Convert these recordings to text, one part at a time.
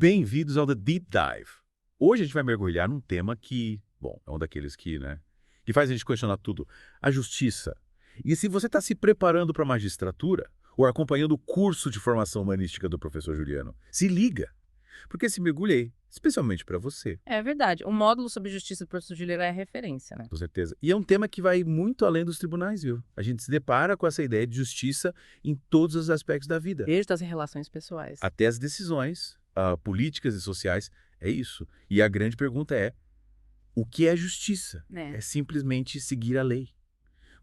Bem-vindos ao The Deep Dive. Hoje a gente vai mergulhar num tema que, bom, é um daqueles que faz a gente questionar tudo, a justiça. E se você está se preparando para a magistratura ou acompanhando o curso de formação humanística do professor Juliano, se liga, porque esse mergulho é especialmente para você. É verdade. O módulo sobre justiça do professor Juliano é referência, né? Com certeza. E é um tema que vai muito além dos tribunais, viu? A gente se depara com essa ideia de justiça em todos os aspectos da vida. Desde as relações pessoais. Até as decisões políticas e sociais, é isso. E a grande pergunta é, o que é justiça? É simplesmente seguir a lei,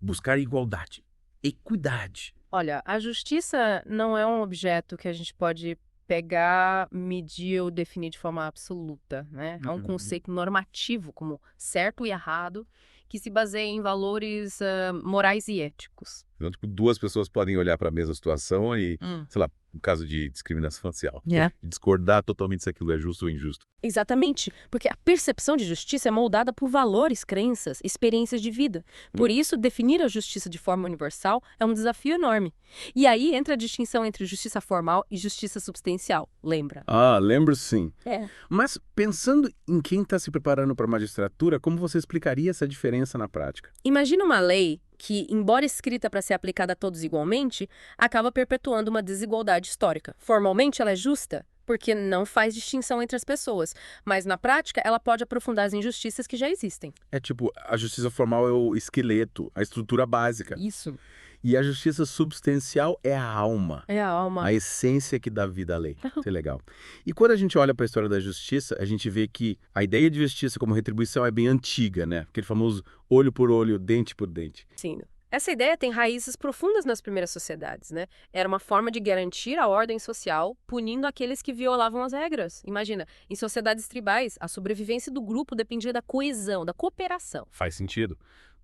buscar igualdade, equidade. Olha, a justiça não é um objeto que a gente pode pegar, medir ou definir de forma absoluta, né? É um conceito normativo, como certo e errado, que se baseia em valores morais e éticos. Então, tipo, duas pessoas podem olhar para a mesma situação e, sei lá, um caso de discriminação racial, discordar totalmente se aquilo é justo ou injusto. Exatamente, porque a percepção de justiça é moldada por valores, crenças, experiências de vida. Por isso, definir a justiça de forma universal é um desafio enorme. E aí entra a distinção entre justiça formal e justiça substancial, lembra? Ah, lembro sim. É. Mas pensando em quem está se preparando para a magistratura, como você explicaria essa diferença na prática? Imagina uma lei que, embora escrita para ser aplicada a todos igualmente, acaba perpetuando uma desigualdade histórica. Formalmente, ela é justa, porque não faz distinção entre as pessoas, mas na prática, ela pode aprofundar as injustiças que já existem. É tipo, a justiça formal é o esqueleto, a estrutura básica. Isso. E a justiça substancial é a alma. É a alma. A essência que dá vida à lei. Isso é legal. E quando a gente olha para a história da justiça, a gente vê que a ideia de justiça como retribuição é bem antiga, né? Aquele famoso olho por olho, dente por dente. Sim. Essa ideia tem raízes profundas nas primeiras sociedades, né? Era uma forma de garantir a ordem social, punindo aqueles que violavam as regras. Imagina, em sociedades tribais, a sobrevivência do grupo dependia da coesão, da cooperação. Faz sentido.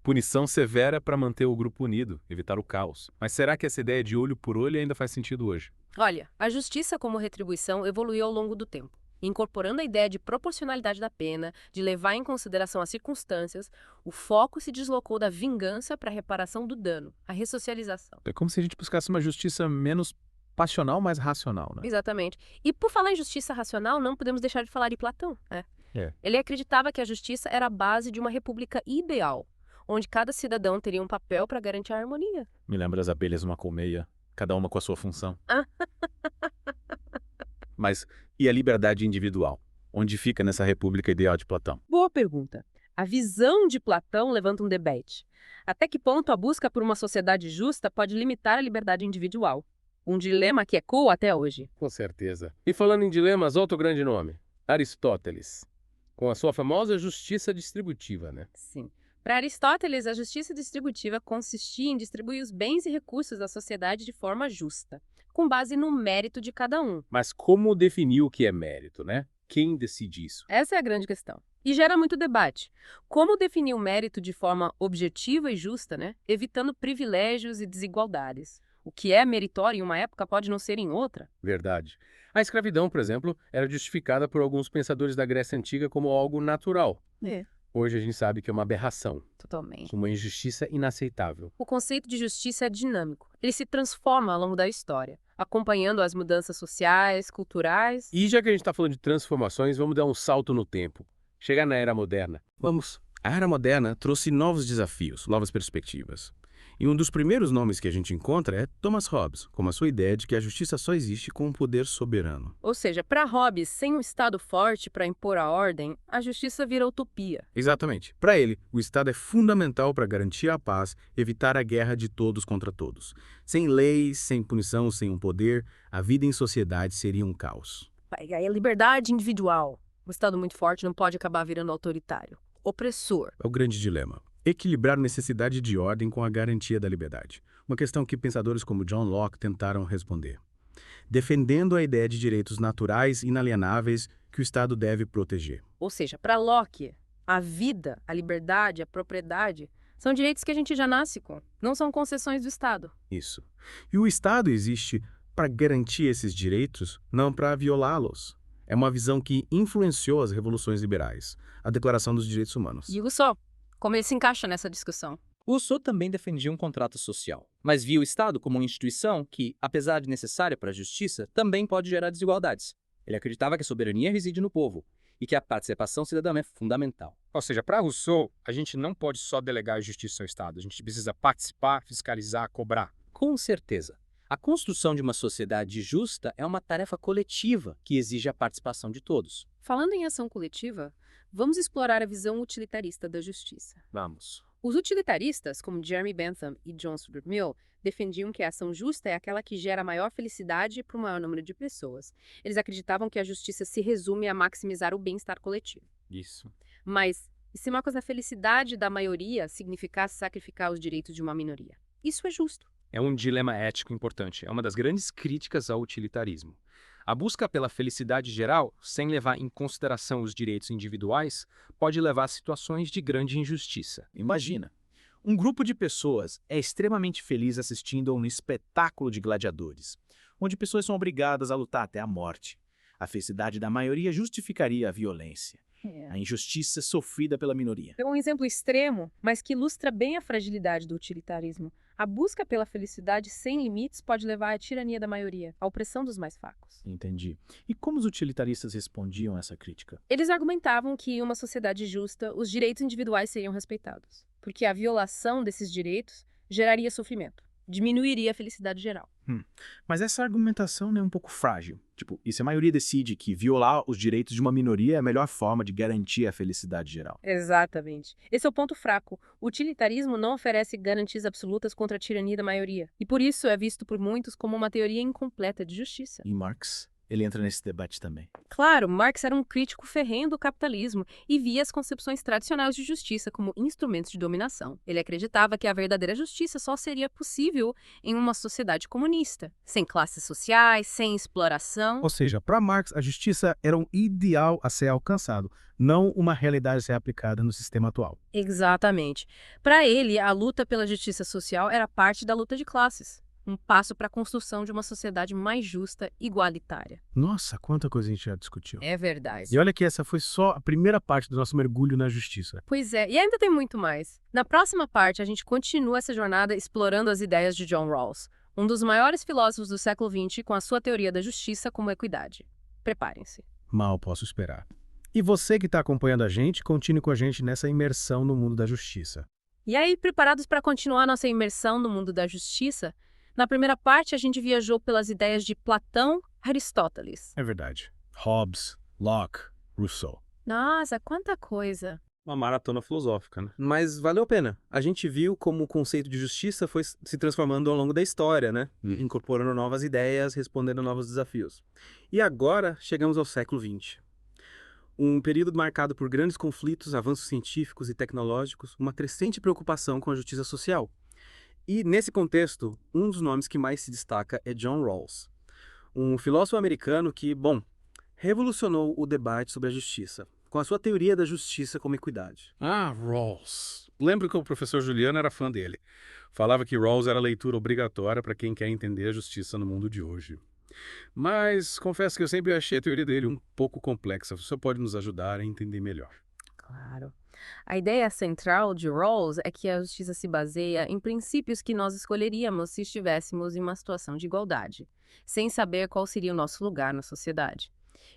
Punição severa para manter o grupo unido, evitar o caos. Mas será que essa ideia de olho por olho ainda faz sentido hoje? Olha, a justiça como retribuição evoluiu ao longo do tempo, incorporando a ideia de proporcionalidade da pena, de levar em consideração as circunstâncias. O foco se deslocou da vingança para a reparação do dano, a ressocialização. É como se a gente buscasse uma justiça menos passional, mais racional, né? Exatamente. E por falar em justiça racional, não podemos deixar de falar de Platão, né? Ele acreditava que a justiça era a base de uma república ideal, onde cada cidadão teria um papel para garantir a harmonia. Me lembra as abelhas numa colmeia, cada uma com a sua função. Mas e a liberdade individual? Onde fica nessa república ideal de Platão? Boa pergunta. A visão de Platão levanta um debate. Até que ponto a busca por uma sociedade justa pode limitar a liberdade individual? Um dilema que ecoa até hoje. Com certeza. E falando em dilemas, outro grande nome, Aristóteles, com a sua famosa justiça distributiva, né? Sim. Para Aristóteles, a justiça distributiva consistia em distribuir os bens e recursos da sociedade de forma justa, com base no mérito de cada um. Mas como definir o que é mérito, né? Quem decide isso? Essa é a grande questão. E gera muito debate. Como definir o mérito de forma objetiva e justa, né? Evitando privilégios e desigualdades. O que é meritório em uma época pode não ser em outra. Verdade. A escravidão, por exemplo, era justificada por alguns pensadores da Grécia Antiga como algo natural. Hoje a gente sabe que é uma aberração, Totalmente. uma injustiça inaceitável. O conceito de justiça é dinâmico. Ele se transforma ao longo da história, acompanhando as mudanças sociais, culturais. E já que a gente está falando de transformações, vamos dar um salto no tempo. Chegar na Era Moderna. Vamos. A Era Moderna trouxe novos desafios, novas perspectivas. E um dos primeiros nomes que a gente encontra é Thomas Hobbes, com a sua ideia de que a justiça só existe com um poder soberano. Ou seja, para Hobbes, sem um Estado forte para impor a ordem, a justiça vira utopia. Exatamente. Para ele, o Estado é fundamental para garantir a paz, evitar a guerra de todos contra todos. Sem leis, sem punição, sem um poder, a vida em sociedade seria um caos. Aí a liberdade individual. Um Estado muito forte não pode acabar virando autoritário, opressor. É o grande dilema. Equilibrar necessidade de ordem com a garantia da liberdade. Uma questão que pensadores como John Locke tentaram responder. Defendendo a ideia de direitos naturais inalienáveis que o Estado deve proteger. Ou seja, para Locke, a vida, a liberdade, a propriedade são direitos que a gente já nasce com, não são concessões do Estado. Isso. E o Estado existe para garantir esses direitos, não para violá-los. É uma visão que influenciou as revoluções liberais, a Declaração dos Direitos Humanos. Digo só, como ele se encaixa nessa discussão? Rousseau também defendia um contrato social, mas via o Estado como uma instituição que, apesar de necessária para a justiça, também pode gerar desigualdades. Ele acreditava que a soberania reside no povo e que a participação cidadã é fundamental. Ou seja, para Rousseau, a gente não pode só delegar a justiça ao Estado. A gente precisa participar, fiscalizar, cobrar. Com certeza. A construção de uma sociedade justa é uma tarefa coletiva que exige a participação de todos. Falando em ação coletiva, vamos explorar a visão utilitarista da justiça. Vamos. Os utilitaristas, como Jeremy Bentham e John Stuart Mill, defendiam que a ação justa é aquela que gera maior felicidade para o maior número de pessoas. Eles acreditavam que a justiça se resume a maximizar o bem-estar coletivo. Isso. Mas, e se uma coisa a felicidade da maioria significasse sacrificar os direitos de uma minoria? Isso é justo. É um dilema ético importante. É uma das grandes críticas ao utilitarismo. A busca pela felicidade geral, sem levar em consideração os direitos individuais, pode levar a situações de grande injustiça. Imagina, um grupo de pessoas é extremamente feliz assistindo a um espetáculo de gladiadores, onde pessoas são obrigadas a lutar até a morte. A felicidade da maioria justificaria a violência, a injustiça sofrida pela minoria. É um exemplo extremo, mas que ilustra bem a fragilidade do utilitarismo. A busca pela felicidade sem limites pode levar à tirania da maioria, à opressão dos mais fracos. Entendi. E como os utilitaristas respondiam a essa crítica? Eles argumentavam que em uma sociedade justa, os direitos individuais seriam respeitados, porque a violação desses direitos geraria sofrimento, diminuiria a felicidade geral. Mas essa argumentação é um pouco frágil. Tipo, e se a maioria decide que violar os direitos de uma minoria é a melhor forma de garantir a felicidade geral? Exatamente. Esse é o ponto fraco. O utilitarismo não oferece garantias absolutas contra a tirania da maioria, e por isso é visto por muitos como uma teoria incompleta de justiça. E Marx? Ele entra nesse debate também. Claro, Marx era um crítico ferrenho do capitalismo e via as concepções tradicionais de justiça como instrumentos de dominação. Ele acreditava que a verdadeira justiça só seria possível em uma sociedade comunista, sem classes sociais, sem exploração. Ou seja, para Marx, a justiça era um ideal a ser alcançado, não uma realidade a ser aplicada no sistema atual. Exatamente. Para ele, a luta pela justiça social era parte da luta de classes. Um passo para a construção de uma sociedade mais justa e igualitária. Nossa, quanta coisa a gente já discutiu. É verdade. E olha que essa foi só a primeira parte do nosso mergulho na justiça. Pois é, e ainda tem muito mais. Na próxima parte, a gente continua essa jornada explorando as ideias de John Rawls, um dos maiores filósofos do século XX com a sua teoria da justiça como equidade. Preparem-se. Mal posso esperar. E você que está acompanhando a gente, continue com a gente nessa imersão no mundo da justiça. E aí, preparados para continuar nossa imersão no mundo da justiça? Na primeira parte, a gente viajou pelas ideias de Platão e Aristóteles. É verdade. Hobbes, Locke, Rousseau. Nossa, quanta coisa! Uma maratona filosófica, né? Mas valeu a pena. A gente viu como o conceito de justiça foi se transformando ao longo da história, né? Incorporando novas ideias, respondendo a novos desafios. E agora chegamos ao século XX. Um período marcado por grandes conflitos, avanços científicos e tecnológicos, uma crescente preocupação com a justiça social. E, nesse contexto, um dos nomes que mais se destaca é John Rawls, um filósofo americano que, revolucionou o debate sobre a justiça, com a sua teoria da justiça como equidade. Ah, Rawls. Lembro que o professor Juliano era fã dele. Falava que Rawls era leitura obrigatória para quem quer entender a justiça no mundo de hoje. Mas confesso que eu sempre achei a teoria dele um pouco complexa. Você pode nos ajudar a entender melhor. Claro. A ideia central de Rawls é que a justiça se baseia em princípios que nós escolheríamos se estivéssemos em uma situação de igualdade, sem saber qual seria o nosso lugar na sociedade.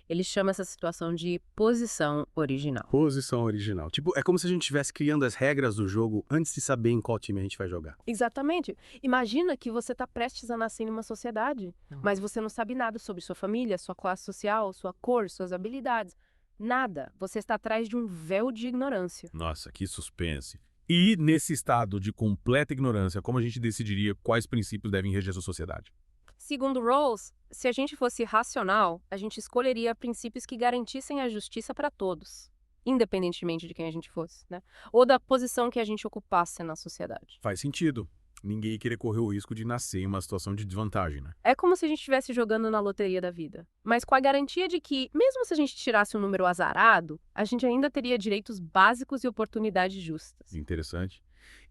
Ele chama essa situação de posição original. Posição original. Tipo, é como se a gente estivesse criando as regras do jogo antes de saber em qual time a gente vai jogar. Exatamente. Imagina que você está prestes a nascer em uma sociedade, mas você não sabe nada sobre sua família, sua classe social, sua cor, suas habilidades. Nada. Você está atrás de um véu de ignorância. Nossa, que suspense. E nesse estado de completa ignorância, como a gente decidiria quais princípios devem reger a sociedade? Segundo Rawls, se a gente fosse racional, a gente escolheria princípios que garantissem a justiça para todos, independentemente de quem a gente fosse, né? Ou da posição que a gente ocupasse na sociedade. Faz sentido. Ninguém ia querer correr o risco de nascer em uma situação de desvantagem, né? É como se a gente estivesse jogando na loteria da vida, mas com a garantia de que, mesmo se a gente tirasse um número azarado, a gente ainda teria direitos básicos e oportunidades justas. Interessante.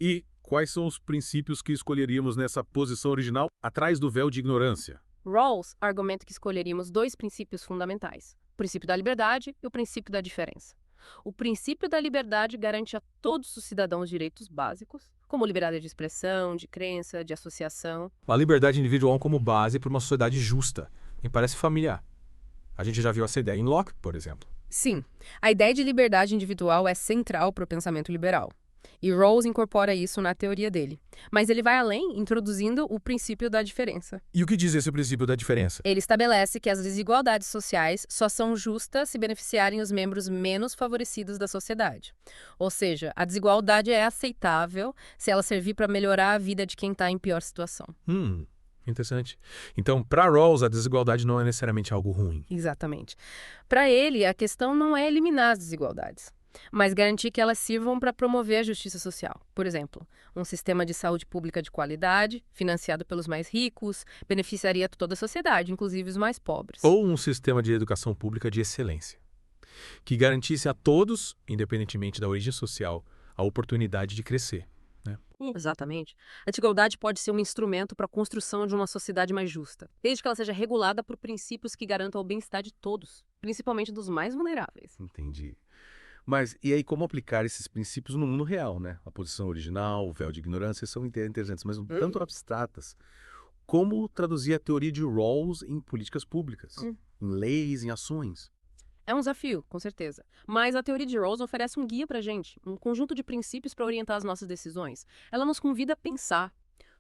E quais são os princípios que escolheríamos nessa posição original atrás do véu de ignorância? Rawls argumenta que escolheríamos dois princípios fundamentais: o princípio da liberdade e o princípio da diferença. O princípio da liberdade garante a todos os cidadãos direitos básicos, como liberdade de expressão, de crença, de associação. A liberdade individual como base para uma sociedade justa. Me parece familiar. A gente já viu essa ideia em Locke, por exemplo. Sim, a ideia de liberdade individual é central para o pensamento liberal. E Rawls incorpora isso na teoria dele. Mas ele vai além, introduzindo o princípio da diferença. E o que diz esse princípio da diferença? Ele estabelece que as desigualdades sociais só são justas se beneficiarem os membros menos favorecidos da sociedade. Ou seja, a desigualdade é aceitável se ela servir para melhorar a vida de quem está em pior situação. Interessante. Então, para Rawls, a desigualdade não é necessariamente algo ruim. Exatamente. Para ele, a questão não é eliminar as desigualdades, mas garantir que elas sirvam para promover a justiça social. Por exemplo, um sistema de saúde pública de qualidade, financiado pelos mais ricos, beneficiaria toda a sociedade, inclusive os mais pobres. Ou um sistema de educação pública de excelência, que garantisse a todos, independentemente da origem social, a oportunidade de crescer. Exatamente. A desigualdade pode ser um instrumento para a construção de uma sociedade mais justa, desde que ela seja regulada por princípios que garantam o bem-estar de todos, principalmente dos mais vulneráveis. Entendi. Mas e aí como aplicar esses princípios no mundo real, né? A posição original, o véu de ignorância são interessantes, mas um tanto abstratas. Como traduzir a teoria de Rawls em políticas públicas, em leis, em ações? É um desafio, com certeza. Mas a teoria de Rawls oferece um guia para a gente, um conjunto de princípios para orientar as nossas decisões. Ela nos convida a pensar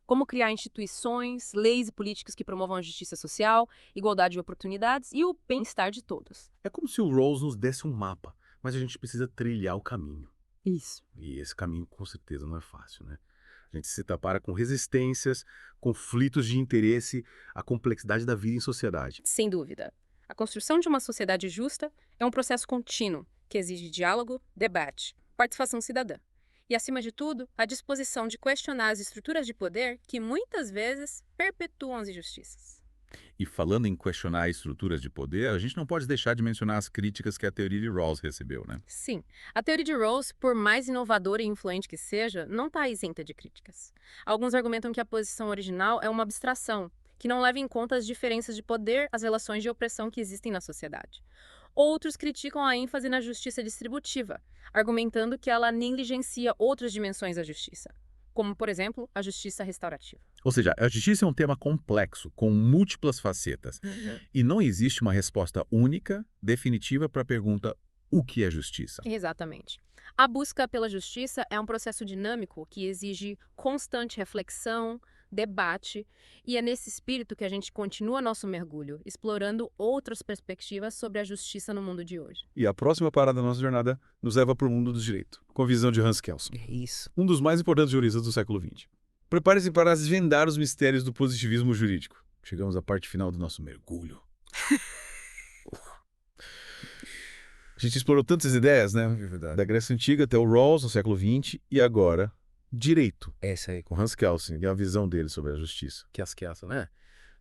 como criar instituições, leis e políticas que promovam a justiça social, igualdade de oportunidades e o bem-estar de todos. É como se o Rawls nos desse um mapa, mas a gente precisa trilhar o caminho. Isso. E esse caminho, com certeza, não é fácil, né? A gente se depara com resistências, conflitos de interesse, a complexidade da vida em sociedade. Sem dúvida. A construção de uma sociedade justa é um processo contínuo, que exige diálogo, debate, participação cidadã. E, acima de tudo, a disposição de questionar as estruturas de poder que, muitas vezes, perpetuam as injustiças. E falando em questionar estruturas de poder, a gente não pode deixar de mencionar as críticas que a teoria de Rawls recebeu, né? Sim, a teoria de Rawls, por mais inovadora e influente que seja, não está isenta de críticas. Alguns argumentam que a posição original é uma abstração, que não leva em conta as diferenças de poder, as relações de opressão que existem na sociedade. Outros criticam a ênfase na justiça distributiva, argumentando que ela negligencia outras dimensões da justiça, como, por exemplo, a justiça restaurativa. Ou seja, a justiça é um tema complexo, com múltiplas facetas. E não existe uma resposta única, definitiva para a pergunta: o que é justiça? Exatamente. A busca pela justiça é um processo dinâmico que exige constante reflexão, debate, e é nesse espírito que a gente continua nosso mergulho, explorando outras perspectivas sobre a justiça no mundo de hoje. E a próxima parada da nossa jornada nos leva para o mundo do direito, com a visão de Hans Kelsen, É isso. um dos mais importantes juristas do século XX. Prepare-se para desvendar os mistérios do positivismo jurídico. Chegamos à parte final do nosso mergulho. A gente explorou tantas ideias, né? Da Grécia Antiga até o Rawls, no século XX, e agora, direito, Essa aí. com Hans Kelsen e a visão dele sobre a justiça. Kelsen, né?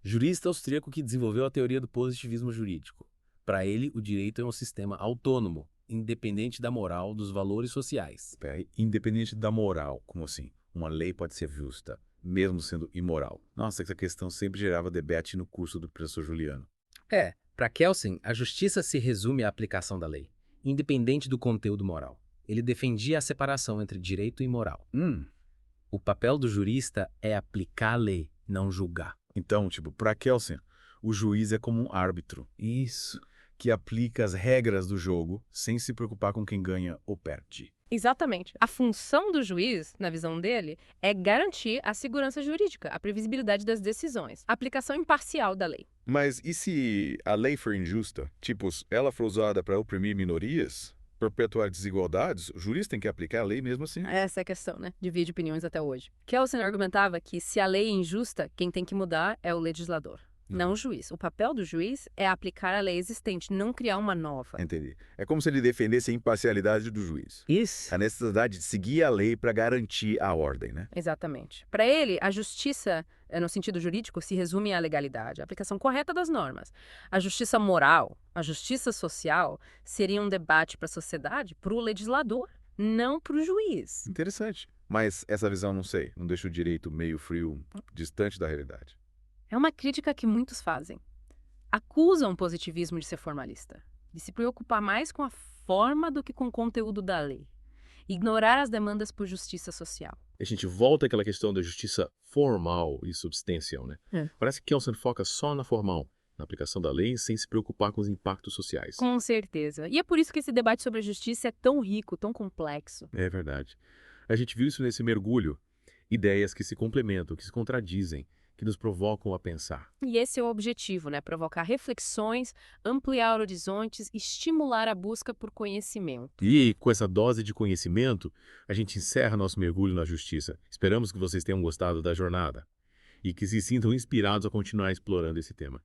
Jurista austríaco que desenvolveu a teoria do positivismo jurídico. Para ele, o direito é um sistema autônomo, independente da moral, dos valores sociais. Peraí, independente da moral, como assim? Uma lei pode ser justa, mesmo sendo imoral. Nossa, essa questão sempre gerava debate no curso do professor Juliano. Para Kelsen, a justiça se resume à aplicação da lei, independente do conteúdo moral. Ele defendia a separação entre direito e moral. O papel do jurista é aplicar a lei, não julgar. Então, para Kelsen, o juiz é como um árbitro. Isso. Que aplica as regras do jogo sem se preocupar com quem ganha ou perde. Exatamente. A função do juiz, na visão dele, é garantir a segurança jurídica, a previsibilidade das decisões, a aplicação imparcial da lei. Mas e se a lei for injusta? Ela for usada para oprimir minorias, perpetuar desigualdades, o juiz tem que aplicar a lei mesmo assim? Essa é a questão, né? Divide opiniões até hoje. Kelsen argumentava que se a lei é injusta, quem tem que mudar é o legislador, não o juiz. O papel do juiz é aplicar a lei existente, não criar uma nova. Entendi. É como se ele defendesse a imparcialidade do juiz. Isso. A necessidade de seguir a lei para garantir a ordem, né? Exatamente. Para ele, a justiça, no sentido jurídico, se resume à legalidade, à aplicação correta das normas. A justiça moral, a justiça social, seria um debate para a sociedade, para o legislador, não para o juiz. Interessante. Mas essa visão, não deixa o direito meio frio, distante da realidade. É uma crítica que muitos fazem. Acusam o positivismo de ser formalista, de se preocupar mais com a forma do que com o conteúdo da lei. Ignorar as demandas por justiça social. A gente volta àquela questão da justiça formal e substancial, né? Parece que Kelsen foca só na formal, na aplicação da lei sem se preocupar com os impactos sociais. Com certeza. E é por isso que esse debate sobre a justiça é tão rico, tão complexo. É verdade. A gente viu isso nesse mergulho. Ideias que se complementam, que se contradizem, que nos provocam a pensar. E esse é o objetivo, né? Provocar reflexões, ampliar horizontes, estimular a busca por conhecimento. E com essa dose de conhecimento, a gente encerra nosso mergulho na justiça. Esperamos que vocês tenham gostado da jornada e que se sintam inspirados a continuar explorando esse tema.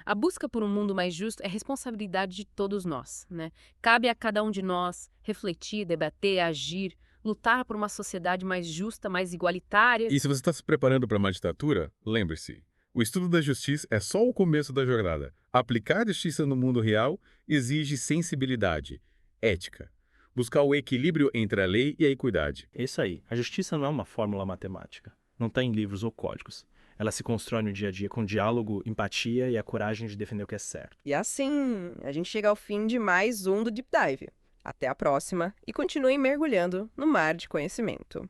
A busca por um mundo mais justo é responsabilidade de todos nós, né? Cabe a cada um de nós refletir, debater, agir, lutar por uma sociedade mais justa, mais igualitária. E se você está se preparando para a magistratura, lembre-se, o estudo da justiça é só o começo da jornada. Aplicar a justiça no mundo real exige sensibilidade, ética, buscar o equilíbrio entre a lei e a equidade. É isso aí. A justiça não é uma fórmula matemática. Não está em livros ou códigos. Ela se constrói no dia a dia com diálogo, empatia e a coragem de defender o que é certo. E assim, a gente chega ao fim de mais um do Deep Dive. Até a próxima e continuem mergulhando no mar de conhecimento.